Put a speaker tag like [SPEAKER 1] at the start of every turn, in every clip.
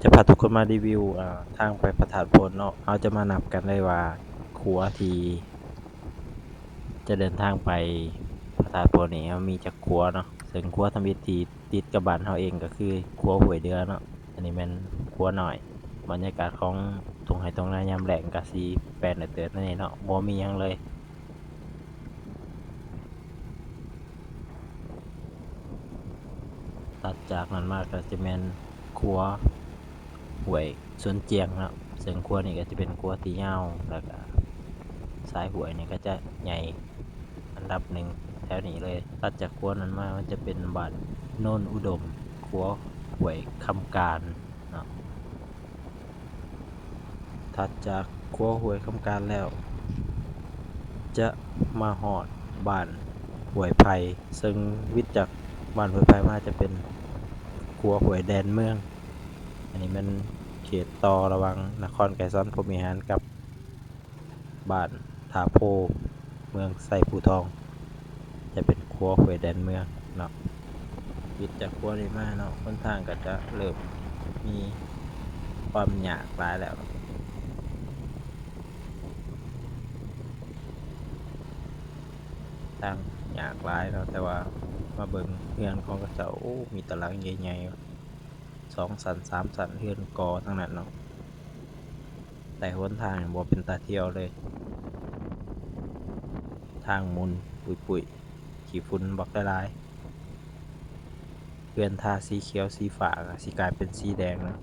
[SPEAKER 1] จะพาทุกคนมารีวิวทางไปพระธาตุพนเนาะเราจะมานับกันได้ว่าขัวที่จะเดินทางไปพระธาตุพนนี่มีจักขัวเนาะซึ่งขัวทำอิฐที่ติดกับบ้านเราเองก็คือขัวห้วยเดือเนาะอันนี้แม่นขัวน้อยบรรยากาศของทุ่งไร่ทุ่งนายามแล้งก็สิแปลนเติบๆนั่นนี่เนาะบ่มีหยังเลยตัดจากนั้นมาก็จะแม่นขัวห้วยสวนเจียงเนาะซึ่งขัวนี่ก็จะเป็นขัวที่ยาวแล้วก็สายห้วยนี่ก็จะใหญ่อันดับหนึ่งแถวนี้เลยตัดจากขัวนั้นมามันจะเป็นบ้านโน่นอุดมขัวห้วยคำการเนาะถัดจากขัวห้วยคำการแล้วจะมาฮอดบ้านห้วยไผ่ซึ่งวิทย์จากบ้านห้วยไผ่มาจะเป็นขัวห้วยแดนเมืองอันนี้มันเขตต่อระหว่างนครไกรสอนพรหมิหารกับบ้านทาโพเมืองไซภูทองจะเป็นขัวห้วยแดนเมืองเนาะวิทย์จากขัวนี้มาเนาะค่อนข้างก็จะเริ่มมีความยากหลายแล้วทางยากหลายเนาะแต่ว่ามาเบิ่งเรือนของเขาเจ้าโอ้มีตารางใหญ่ๆ2 สัน 3 สันเรือนกอทั้งนั้นเนาะแต่หนทางบ่เป็นตาเที่ยวเลยทางมุนปุยๆขี้ฝุ่นบักหลายๆเรือนทาสีเขียวสีฟ้าก็สิกลายเป็นสีแดงเนาะ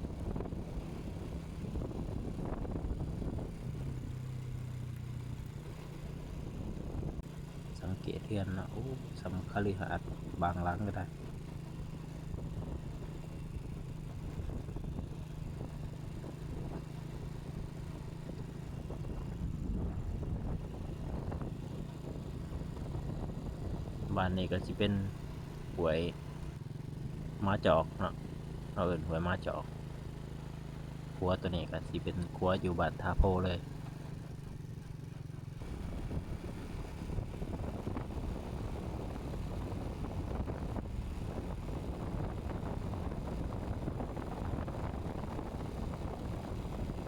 [SPEAKER 1] สังเกตเรือนเนาะโอ้สำคฤหาสน์บางหลังก็ได้บ้านนี้ก็สิเป็นห้วยม้าจอกเนาะเราเอิ้นห้วยม้าจอกขัวตัวนี้ก็สิเป็นขัวอยู่บ้านทาโพเลย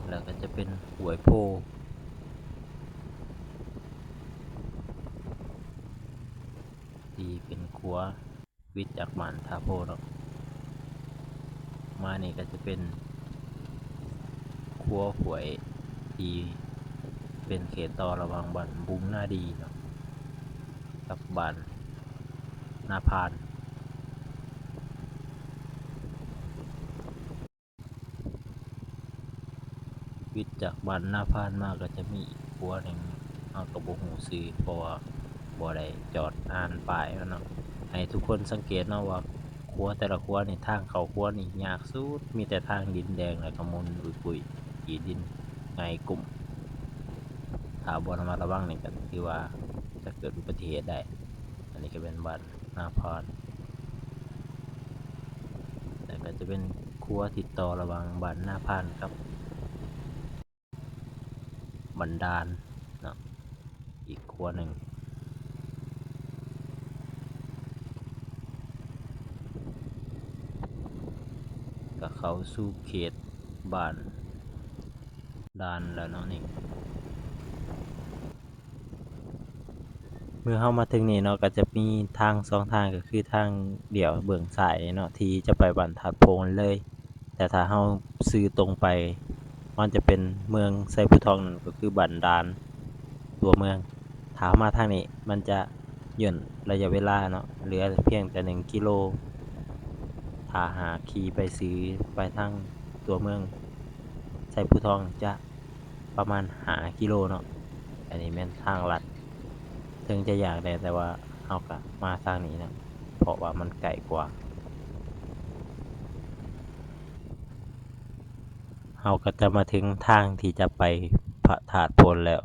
[SPEAKER 1] แล้วก็จะเป็นห้วยโพที่เป็นขัววิทย์จากบ้านทาโพเนาะมานี่ก็จะเป็นขัวห้วยที่เป็นเขตต่อระหว่างบ้านบุงนาดีเนาะกับบ้านนาพานวิทย์จากบ้านนาพานมาก็จะมีอีกขัวหนึ่งเอากระบอกหูซื้อเพราะว่าบ่ได้จอดอ่านป้ายเนาะให้ทุกคนสังเกตเนาะว่าขัวแต่ละขัวนี่ทางเข้าขัวนี่ยากสุดมีแต่ทางดินแดงแล้วก็มนปุยๆขี้ดินไงกลุ่มถ้าบ่ระมัดระวังนี่ก็ถือว่าจะเกิดอุบัติเหตุได้อันนี้ก็เป็นบ้านนาพานแต่ก็จะเป็นขัวติดต่อระหว่างบ้านนาพานครับบันดาลเนาะอีกขัวหนึ่งก็เข้าสู่เขตบ้านดานแล้วเนาะนี่เมื่อเข้ามาถึงนี่เนาะก็จะมีทางสองทางก็คือทางเดี่ยวเบื้องซ้ายเนาะที่จะไปบ้านถาดโพนเลยแต่ถ้าเราซื้อตรงไปมันจะเป็นเมืองไซภูทองนั่นก็คือบ้านดานตัวเมืองถ้ามาทางนี้มันจะย่นระยะเวลาเนาะเหลือเพียงแต่1 กิโลถ้าหาขี่ไปซื้อไปทางตัวเมืองไซภูทองจะประมาณ5 กิโลเนาะอันนี้แม่นทางลัดถึงจะอยากได้แต่ว่าเอากะมาทางนี้นะเพราะว่ามันไกลกว่าเราก็จะมาถึงทางที่จะไปพระธาตุพนแล้ว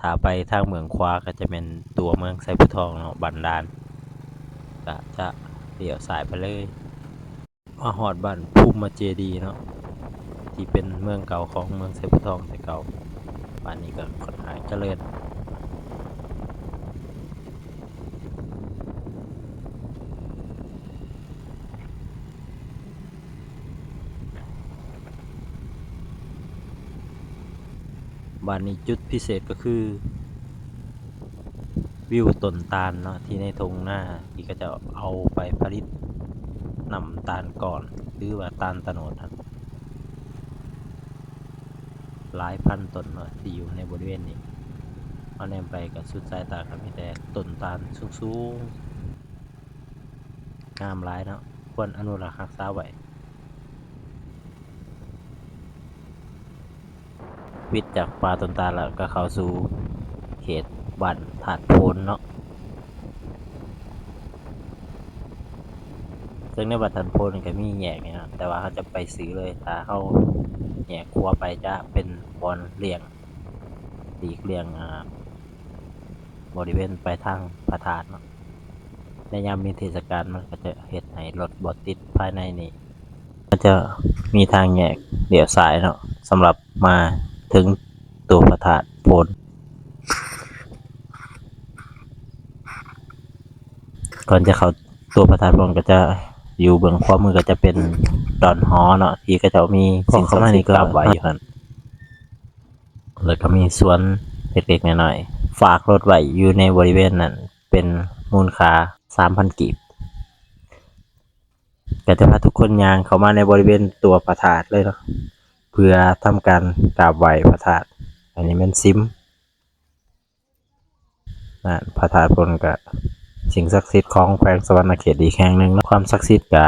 [SPEAKER 1] ถ้าไปทางเมืองขวาก็จะเป็นตัวเมืองไซภูทองเนาะบันดาลก็จะเลี้ยวซ้ายไปเลยมาฮอดบ้านภูมิเจดีย์เนาะที่เป็นเมืองเก่าของเมืองไซภูทองแต่เก่าบ้านนี้ก็ค่อนข้างเจริญ บัดนี้จุดพิเศษก็คือวิวต้นตาลเนาะที่ในทุ่งนาที่เขาจะเอาไปผลิตน้ำตาลก่อนหรือว่าตาลโตนดครับหลายพันต้นเนาะที่อยู่ในบริเวณนี้เอาแนมไปก็สุดสายตาก็มีแต่ต้นตาลสูงๆงามหลายเนาะควรอนุรักษ์รักษาไว้วิทย์จากป่าต้นตาลแล้วก็เข้าสู่เขตบ้านถาดโพนเนาะซึ่งในบ้านถาดโพนก็มีแยกนี่เนาะแต่ว่าเขาจะไปซื้อเลยถ้าเขาแยกครัวไปจะเป็นบอนเลี้ยงหลีกเลี่ยงบริเวณไปทางพระธาตุเนาะในยามมีเทศกาลมันก็จะเฮ็ดให้รถบ่ติดภายในนี่ก็จะมีทางแยกเลี้ยวซ้ายเนาะสำหรับมาถึงตัวพระธาตุโพนก่อนจะเข้าตัวพระธาตุโพนก็จะอยู่เบื้องขวามือก็จะเป็นดอนหอเนาะที่ก็จะมีสิ่งศักดิ์สิทธิ์กราบไหว้อยู่หั่นแล้วก็มีสวนเล็กๆน้อยๆฝากรถไว้อยู่ในบริเวณนั้นเป็นมูลค่า 3,000 กีบก็จะพาทุกคนย่างเข้ามาในบริเวณตัวพระธาตุเลยเนาะเพื่อทำการกราบไหว้พระธาตุอันนี้แม่นซิมพระธาตุเพิ่นก็สิ่งศักดิ์สิทธิ์ของแขวงสะหวรรณเขตอีกแห่งหนึ่งเนาะความศักดิ์สิทธิ์ก็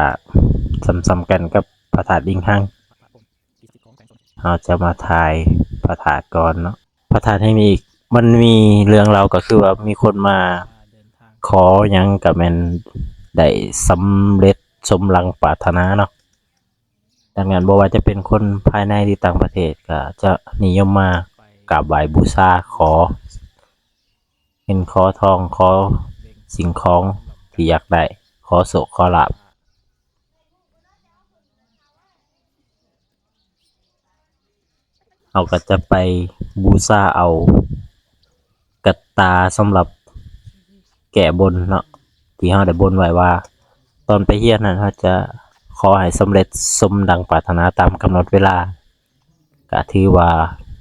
[SPEAKER 1] ส่ำๆกันกับพระธาตุอิงหังเราจะมาถ่ายพระธาตุก่อนเนาะพระธาตุแห่งนี้มันมีเรื่องเล่าก็คือว่ามีคนมาขอหยังก็แม่นได้สำเร็จสมหวังปรารถนาเนาะดังนั้นบ่ว่าจะเป็นคนภายในหรือต่างประเทศก็จะนิยมมากราบไหว้บูชาขอเงินขอทองขอสิ่งของที่อยากได้ขอโชคขอลาภเราก็จะไปบูชาเอากฐาสำหรับแก้บนเนาะที่เราได้บนไว้ว่าตอนไปเฮียนนั้นเราจะขอให้สำเร็จสมดังปรารถนาตามกำหนดเวลาก็ถือว่า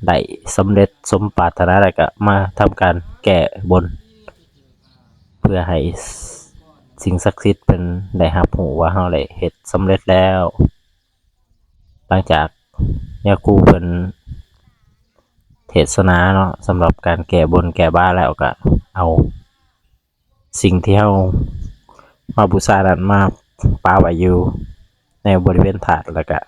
[SPEAKER 1] ได้สำเร็จสมปรารถนาแล้วก็มาทำการแก้บนเพื่อให้สิ่งศักดิ์สิทธิ์เพิ่นได้รับรู้ว่าเราได้เฮ็ดสำเร็จแล้วหลังจากยาคูเพิ่นเทศนาเนาะสำหรับการแก้บนแก้บ้าแล้วก็เอาสิ่งที่เรามาบูชานั้นมาปาไว้อยู่ในบริเวณถาดแล้วก็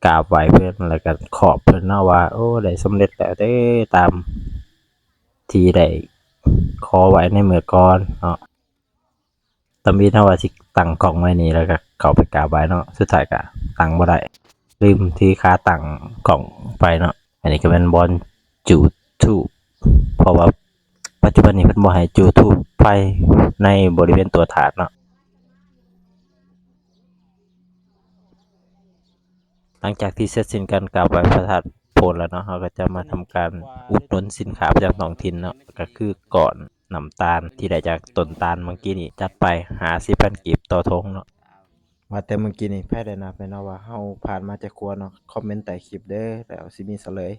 [SPEAKER 1] กราบไหว้เพิ่นแล้วก็ขอบเพิ่นเนาะว่าโอ้ได้สำเร็จแล้วเด้อตามที่ได้ขอไว้ในเมื่อก่อนเนาะตอนนี้ถ้าว่าสิตั้งกล้องไว้นี่แล้วก็เข้าไปกราบไหว้เนาะสุดท้ายก็ตั้งบ่ได้ลืมที่ค่าตั้งกล้องไปเนาะอันนี้ก็เป็นบอนจุดธูปเพราะว่าปัจจุบันนี้เพิ่นบ่ให้จุดธูปไฟในบริเวณตัวถาดเนาะหลังจากที่เสร็จสิ้นการกราบไหว้พระธาตุโพนแล้วเนาะเราก็จะมาทำการอุดหนุนสินค้าประจำท้องถิ่นเนาะก็คือก่อนน้ำตาลที่ได้จากต้นตาลเมื่อกี้นี่จัดไป50,000กีบต่อธงเนาะว่าแต่เมื่อกี้นี่ไผได้นับแม่นเนาะว่าเราผ่านมาจักครัวเนาะคอมเมนต์ใต้คลิปเด้อแล้วสิมีเฉลย